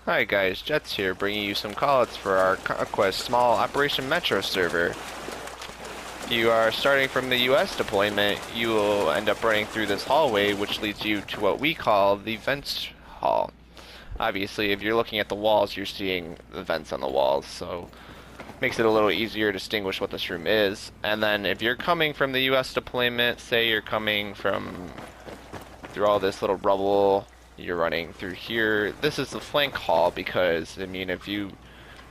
Hi guys, Jets here, bringing you some callouts for our Conquest Small Operation Metro server. If you are starting from the US deployment, you will end up running through this hallway, which leads you to what we call the vents hall. Obviously, if you're looking at the walls, you're seeing the vents on the walls, so makes it a little easier to distinguish what this room is. And then if you're coming from the US deployment, say you're coming from through all this little rubble, you're running through here. This is the flank hall because, I mean, if you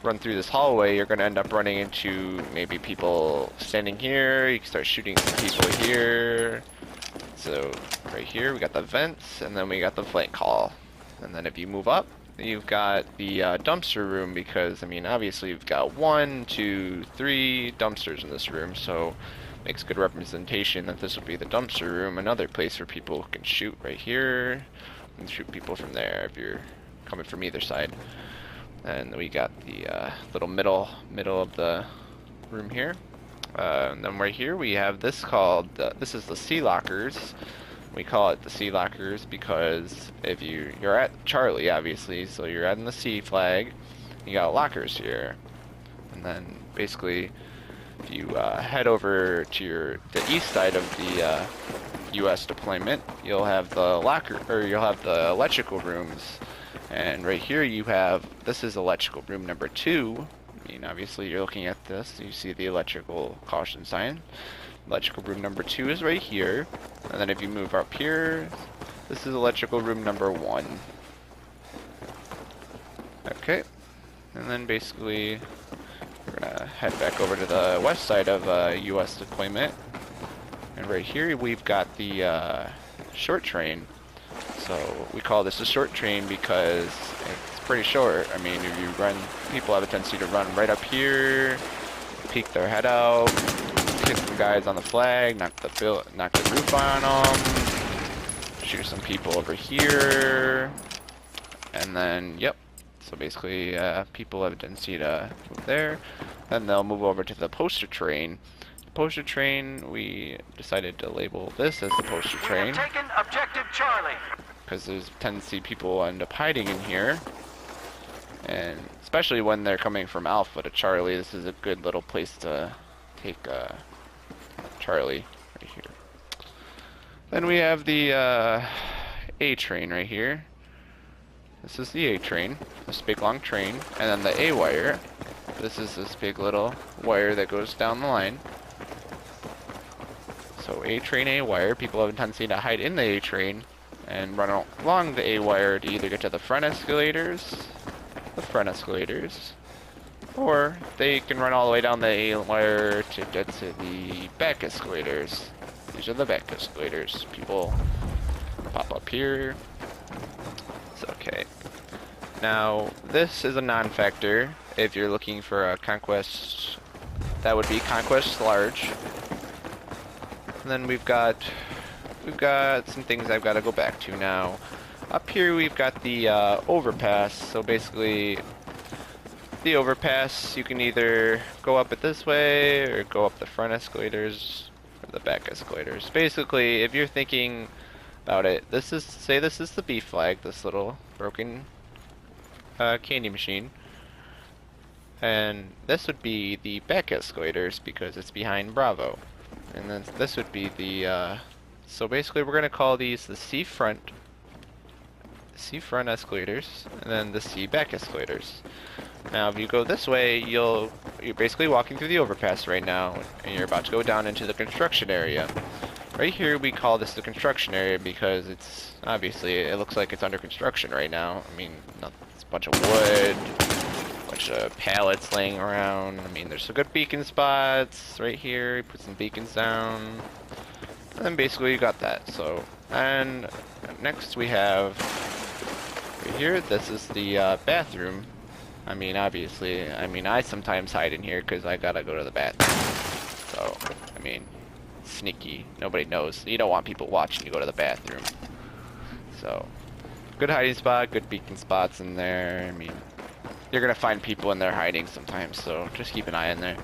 run through this hallway, you're going to end up running into maybe people standing here. You can start shooting some people here. So, right here, we got the vents, and then we got the flank hall. And then if you move up, you've got the dumpster room because, I mean, obviously you've got 1, 2, 3 dumpsters in this room, so makes good representation that this would be the dumpster room. Another place where people can shoot right here and shoot people from there if you're coming from either side. And we got the little middle of the room here. And then right here we have this called this is the sea lockers. We call it the sea lockers because if you're at Charlie, obviously, so you're adding the sea flag, you got lockers here. And then basically if you head over to the east side of the US deployment, you'll have the you'll have the electrical rooms. And right here you have, this is electrical room number 2. I mean, obviously you're looking at this, you see the electrical caution sign. Electrical room number 2 is right here. And then if you move up here, this is electrical room number 1. Okay. And then basically we're gonna head back over to the west side of US deployment. And right here we've got the short train. So we call this a short train because it's pretty short. I mean, if you run, people have a tendency to run right up here, peek their head out, hit some guys on the flag, knock the roof on them, shoot some people over here, and then yep. So basically, people have a tendency to move there, then they'll move over to the poster train. The poster train, we decided to label this as the poster train. We have taken objective Charlie. Because there's a tendency people end up hiding in here, and especially when they're coming from Alpha to Charlie, this is a good little place to take Charlie right here. Then we have the A train right here. This is the A train, this big long train, and then the A wire. This is this big little wire that goes down the line. So A train, A wire. People have a tendency to hide in the A train and run along the A wire to either get to the front escalators, or they can run all the way down the A wire to get to the back escalators. These are the back escalators. People pop up here. It's okay. Now, this is a non-factor. If you're looking for a Conquest, that would be Conquest large. And then we've got some things I've got to go back to now. Up here we've got the overpass. So basically, the overpass, you can either go up it this way or go up the front escalators or the back escalators. Basically, if you're thinking about it, say this is the B flag, this little broken candy machine, and this would be the back escalators because it's behind Bravo, and then this would be the so basically we're gonna call these the C front escalators, and then the C back escalators. Now if you go this way, you're basically walking through the overpass right now, and you're about to go down into the construction area. Right here we call this the construction area because it's obviously, it looks like it's under construction right now. I mean, it's a bunch of wood, a bunch of pallets laying around. I mean, there's some good beacon spots right here. You put some beacons down. And then basically you got that. So, and next we have right here, this is the bathroom. I mean, obviously, I sometimes hide in here because I gotta go to the bathroom. So, I mean, sneaky. Nobody knows. You don't want people watching you go to the bathroom. So, good hiding spot, good beacon spots in there. I mean, you're gonna find people in there hiding sometimes, so just keep an eye in there.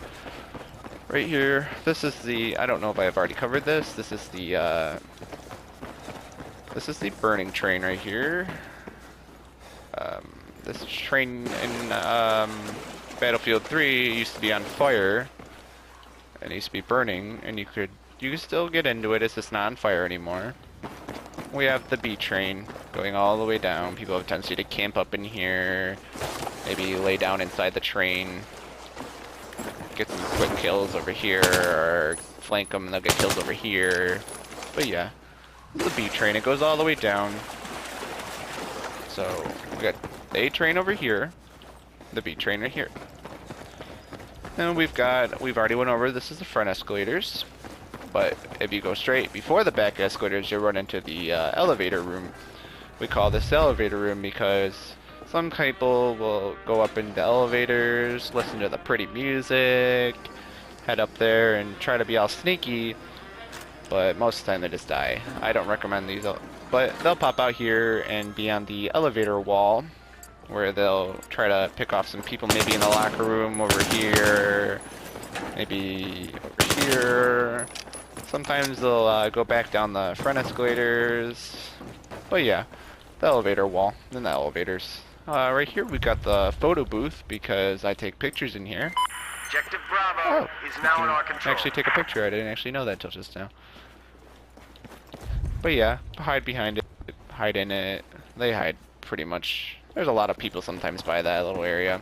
Right here, this is the, I don't know if I've already covered this. This is the burning train right here. this train in Battlefield 3 used to be on fire, and it used to be burning, and you could still get into it. It's just not on fire anymore. We have the B train going all the way down. People have a tendency to camp up in here, maybe lay down inside the train, get some quick kills over here, or flank them and they'll get kills over here. But yeah, the B train, it goes all the way down. So we got the A train over here, the B train right here. And we've already went over, this is the front escalators. But if you go straight before the back escalators, you'll run into the elevator room. We call this the elevator room because some people will go up into elevators, listen to the pretty music, head up there and try to be all sneaky, but most of the time they just die. I don't recommend these, but they'll pop out here and be on the elevator wall, where they'll try to pick off some people, maybe in the locker room over here, maybe over here. Sometimes they'll go back down the front escalators. But yeah, the elevator wall and the elevators. Right here we've got the photo booth because I take pictures in here. Objective Bravo is now in our control. Actually take a picture. I didn't actually know that till just now. But yeah, hide behind it, hide in it. They hide pretty much. There's a lot of people sometimes by that little area.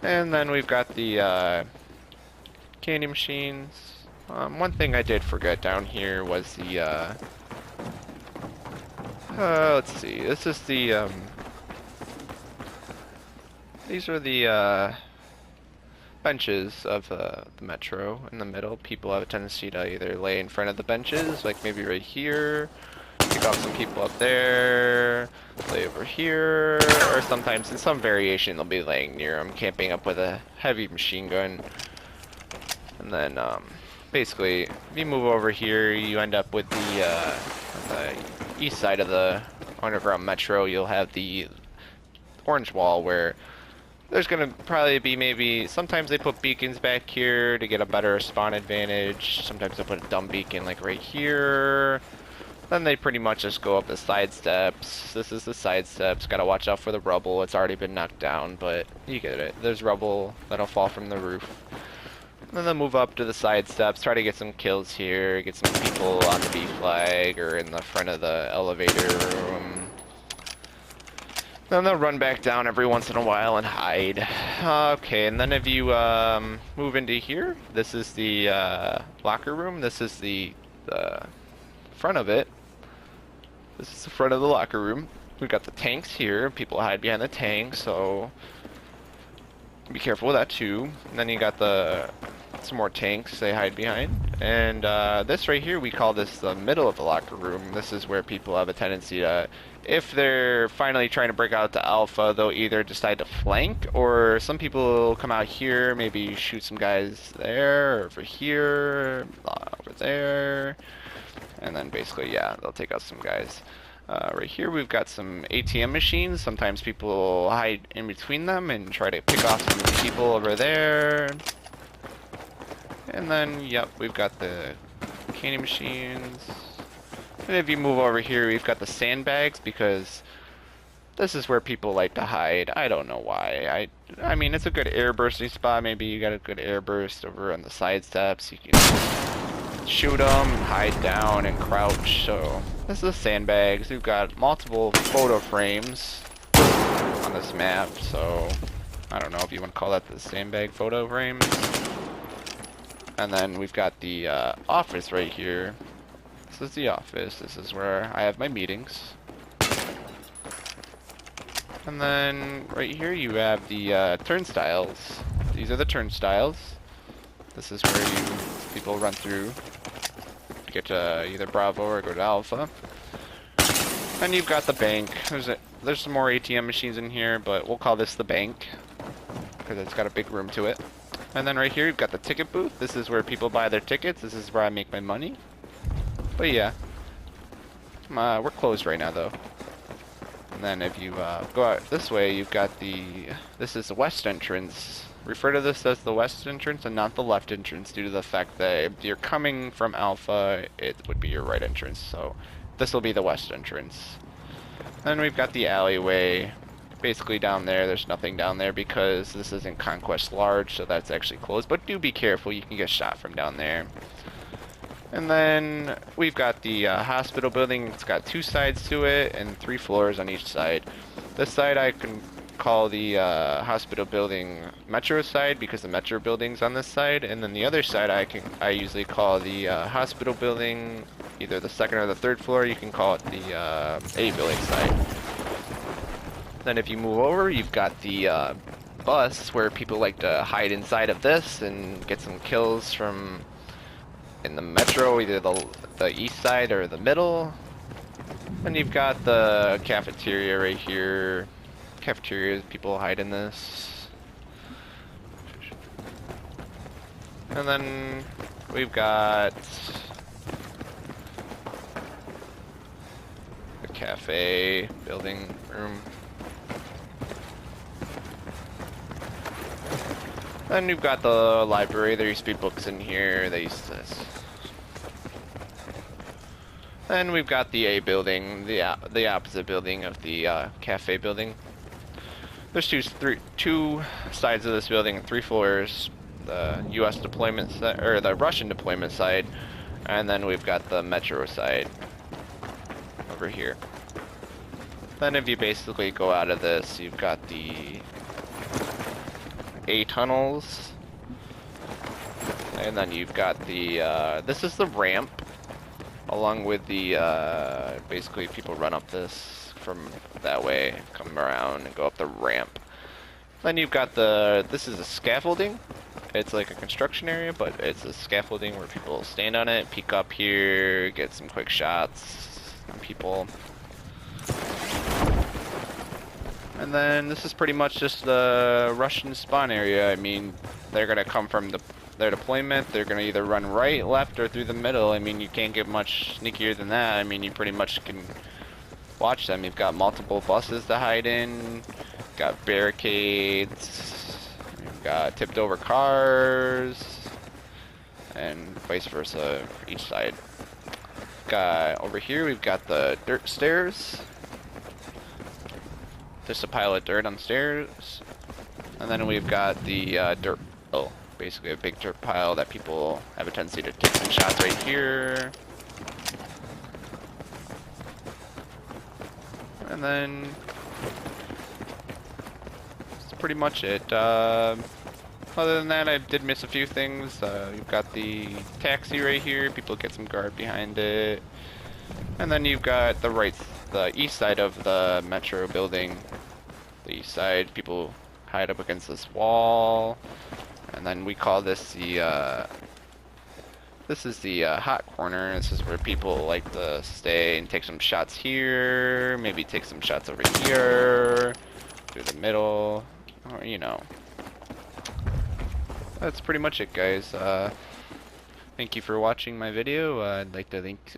And then we've got the candy machines. One thing I did forget down here was the, let's see, this is the, these are the, benches of the metro in the middle. People have a tendency to either lay in front of the benches, like maybe right here, pick off some people up there, lay over here, or sometimes in some variation they'll be laying near them, camping up with a heavy machine gun. And then, basically, if you move over here, you end up with the east side of the underground metro. You'll have the orange wall where there's gonna probably be maybe, sometimes they put beacons back here to get a better spawn advantage. Sometimes they put a dumb beacon like right here. Then they pretty much just go up the side steps. This is the side steps. Gotta watch out for the rubble. It's already been knocked down, but you get it. There's rubble that'll fall from the roof. And then move up to the side steps, try to get some kills here, get some people on the B flag or in the front of the elevator room. Then they'll run back down every once in a while and hide. Okay, and then if you move into here, this is the locker room. This is the front of it. This is the front of the locker room. We've got the tanks here. People hide behind the tanks, so be careful with that too. And then you got some more tanks they hide behind. And this right here, we call this the middle of the locker room. This is where people have a tendency to, if they're finally trying to break out to Alpha, they'll either decide to flank, or some people will come out here, maybe shoot some guys there, or over here, over there. And then basically, yeah, they'll take out some guys. Right here we've got some ATM machines. Sometimes people hide in between them and try to pick off some people over there. And then, yep, we've got the candy machines. And if you move over here, we've got the sandbags, because this is where people like to hide. I don't know why. I mean, it's a good air bursting spot. Maybe you got a good air burst over on the side steps. You can shoot them, hide down, and crouch. So this is the sandbags. We've got multiple photo frames on this map. So I don't know if you want to call that the sandbag photo frames. And then we've got the office right here. This is the office. This is where I have my meetings. And then right here you have the turnstiles. These are the turnstiles. This is where people run through to get to either Bravo or go to Alpha. And you've got the bank. There's some more ATM machines in here, but we'll call this the bank because it's got a big room to it. And then right here you've got the ticket booth. This is where people buy their tickets. This is where I make my money. But yeah, we're closed right now though. And then if you go out this way, you've got this is the west entrance. Refer to this as the west entrance and not the left entrance, due to the fact that if you're coming from Alpha, it would be your right entrance. So this will be the west entrance. Then we've got the alleyway. basically down there, there's nothing down there because this isn't Conquest Large, so that's actually closed. But do be careful, you can get shot from down there. And then we've got the hospital building. It's got 2 sides to it and 3 floors on each side. This side I can call the hospital building metro side because the metro building's on this side, and then the other side I usually call the hospital building, either the 2nd or the 3rd floor. You can call it the A building side. Then if you move over, you've got the bus where people like to hide inside of this and get some kills from in the metro, either the east side or the middle. And you've got the cafeteria right here. Cafeterias, people hide in this. And then we've got the cafe building room. Then we've got the library. There used to be books in here. They used to. Then we've got the A building, the opposite building of the cafe building. There's two sides of this building and 3 floors. The U.S. deployment side, or the Russian deployment side, and then we've got the metro side over here. Then if you basically go out of this, you've got the A tunnels, and then you've got the this is the ramp, along with the basically people run up this from that way, come around and go up the ramp. Then you've got this is a scaffolding. It's like a construction area, but it's a scaffolding where people stand on it, peek up here, get some quick shots on people. And then this is pretty much just the Russian spawn area. I mean, they're gonna come from their deployment. They're gonna either run right, left, or through the middle. I mean, you can't get much sneakier than that. I mean, you pretty much can watch them. You've got multiple buses to hide in, got barricades, you've got tipped over cars, and vice versa for each side. Got over here, we've got the dirt stairs. Just a pile of dirt on the stairs. And then we've got the basically a big dirt pile that people have a tendency to take some shots right here. And then that's pretty much it. Other than that, I did miss a few things. You've got the taxi right here. People get some guard behind it. And then you've got the east side of the metro building. The east side, people hide up against this wall. And then we call this the this is the hot corner. This is where people like to stay and take some shots here, maybe take some shots over here, through the middle, or you know. That's pretty much it, guys. Thank you for watching my video. I'd like to thank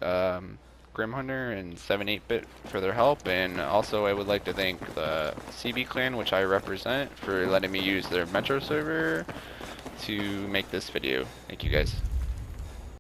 Grim Hunter and 78-Bit for their help, and also I would like to thank the CB clan, which I represent, for letting me use their metro server to make this video. Thank you, guys.